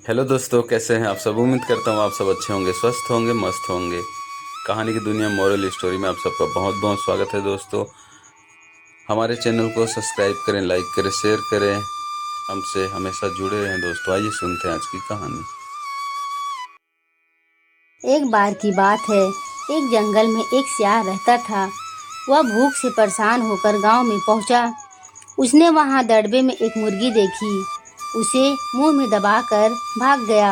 Hello दोस्तों, कैसे हैं आप सब। उम्मीद करता हूँ आप सब अच्छे होंगे, स्वस्थ होंगे, मस्त होंगे। कहानी की दुनिया मोरल स्टोरी में आप सबका बहुत बहुत स्वागत है दोस्तों। हमारे चैनल को सब्सक्राइब करें, लाइक करें, शेयर करें, हमसे हमेशा जुड़े रहें दोस्तों। आइए सुनते हैं आज की कहानी। एक बार की बात है, एक जंगल में एक सियार रहता था। वह भूख से परेशान होकर गांव में पहुंचा। उसने वहां दड़बे में एक मुर्गी देखी। उसे मुंह में दबाकर भाग गया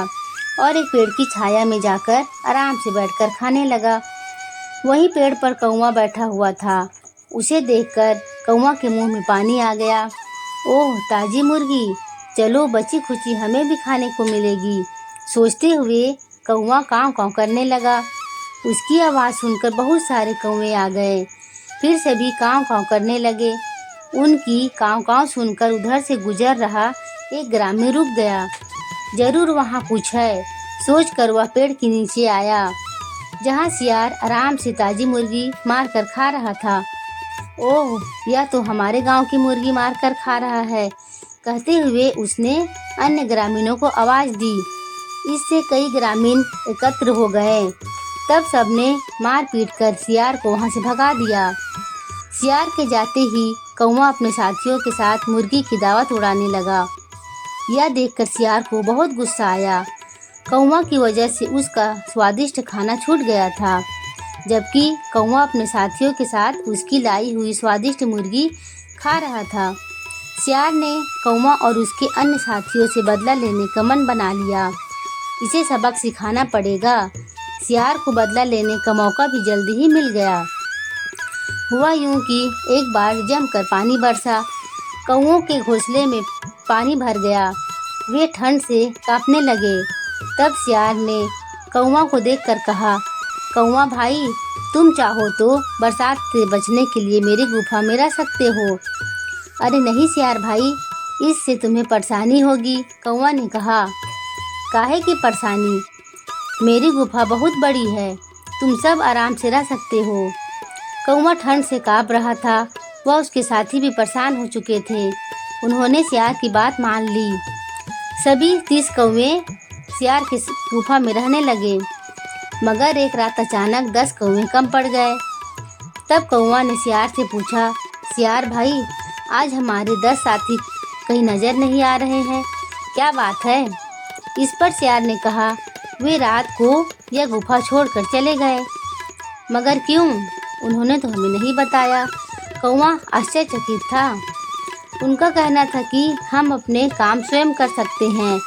और एक पेड़ की छाया में जाकर आराम से बैठकर खाने लगा। वहीं पेड़ पर कौवा बैठा हुआ था। उसे देखकर कौवा के मुंह में पानी आ गया। ओह ताजी मुर्गी, चलो बची खुची हमें भी खाने को मिलेगी, सोचते हुए कौवा काँव काँव करने लगा। उसकी आवाज़ सुनकर बहुत सारे कौवे आ गए। फिर सभी काँव काँव करने लगे। उनकी काँव काँव सुनकर उधर से गुजर रहा एक ग्रामीण रुक गया। जरूर वहाँ कुछ है, सोचकर वह पेड़ के नीचे आया जहाँ सियार आराम से ताजी मुर्गी मार कर खा रहा था। ओह, यह तो हमारे गांव की मुर्गी मार कर खा रहा है, कहते हुए उसने अन्य ग्रामीणों को आवाज दी। इससे कई ग्रामीण एकत्र हो गए। तब सबने मार पीट कर सियार को वहां से भगा दिया। सियार के जाते ही कौवा अपने साथियों के साथ मुर्गी की दावत उड़ाने लगा। यह देखकर सियार को बहुत गुस्सा आया। कौवा की वजह से उसका स्वादिष्ट खाना छूट गया था, जबकि कौवा अपने साथियों के साथ उसकी लाई हुई स्वादिष्ट मुर्गी खा रहा था। सियार ने कौवा और उसके अन्य साथियों से बदला लेने का मन बना लिया। इसे सबक सिखाना पड़ेगा। सियार को बदला लेने का मौका भी जल्दी ही मिल गया। हुआ यूं कि एक बार जमकर पानी बरसा। कौवों के घोंसले में पानी भर गया। वे ठंड से कांपने लगे। तब सियार ने कौवा को देखकर कहा, कौवा भाई, तुम चाहो तो बरसात से बचने के लिए मेरी गुफा में रह सकते हो। अरे नहीं सियार भाई, इससे तुम्हें परेशानी होगी, कौवा ने कहा। काहे की परेशानी? मेरी गुफा बहुत बड़ी है, तुम सब आराम से रह सकते हो। कौवा ठंड से काँप रहा था। वह उसके साथी भी परेशान हो चुके थे। उन्होंने सियार की बात मान ली। सभी 30 कौवे सियार की गुफा में रहने लगे। मगर एक रात अचानक 10 कौवे कम पड़ गए। तब कौवा ने सियार से पूछा, सियार भाई, आज हमारे 10 साथी कहीं नजर नहीं आ रहे हैं, क्या बात है? इस पर सियार ने कहा, वे रात को यह गुफा छोड़कर चले गए। मगर क्यों? उन्होंने तो हमें नहीं बताया। कौवा आश्चर्यचकित था। उनका कहना था कि हम अपने काम स्वयं कर सकते हैं,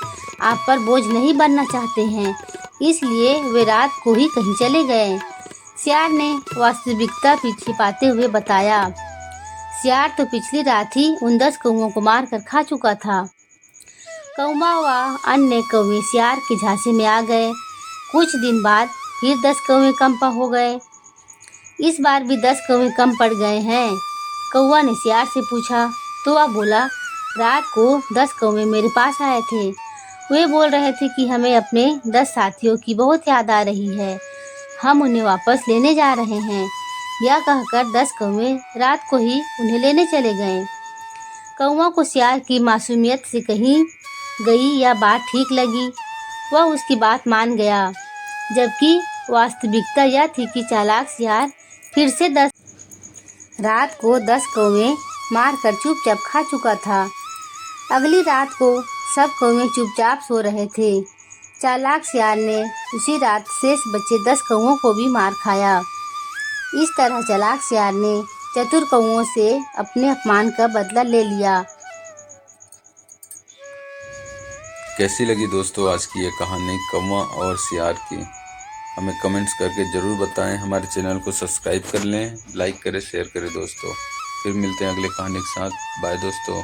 आप पर बोझ नहीं बनना चाहते हैं, इसलिए वे रात को ही कहीं चले गए। सियार ने वास्तविकता छिपाते हुए बताया, सियार तो पिछली रात ही उन 10 कौवों को मार कर खा चुका था। कौवा व अन्य कौवे सियार के झांसे में आ गए। कुछ दिन बाद फिर 10 कौवे कम हो गए। इस बार भी 10 कौवे कम पड़ गए हैं। कौवा ने सियार से पूछा तो वह बोला, रात को 10 कौवे मेरे पास आए थे। वे बोल रहे थे कि हमें अपने 10 साथियों की बहुत याद आ रही है, हम उन्हें वापस लेने जा रहे हैं। यह कहकर 10 कौवे रात को ही उन्हें लेने चले गए। कौवा को सियार की मासूमियत से कहीं गई यह बात ठीक लगी। वह उसकी बात मान गया, जबकि वास्तविकता यह थी कि चालाक सियार फिर से रात को 10 कौवे मारकर चुपचाप खा चुका था। अगली रात को सब कौवे चुपचाप सो रहे थे। चालाक सियार ने उसी रात शेष बचे 10 कौवों को भी मार खाया। इस तरह चालाक सियार ने चतुर कौवों से अपने अपमान का बदला ले लिया। कैसी लगी दोस्तों आज की ये कहानी कौवा और सियार की? हमें कमेंट्स करके ज़रूर बताएं। हमारे चैनल को सब्सक्राइब कर लें, लाइक करें, शेयर करें दोस्तों। फिर मिलते हैं अगले कहानी के साथ। बाय दोस्तों।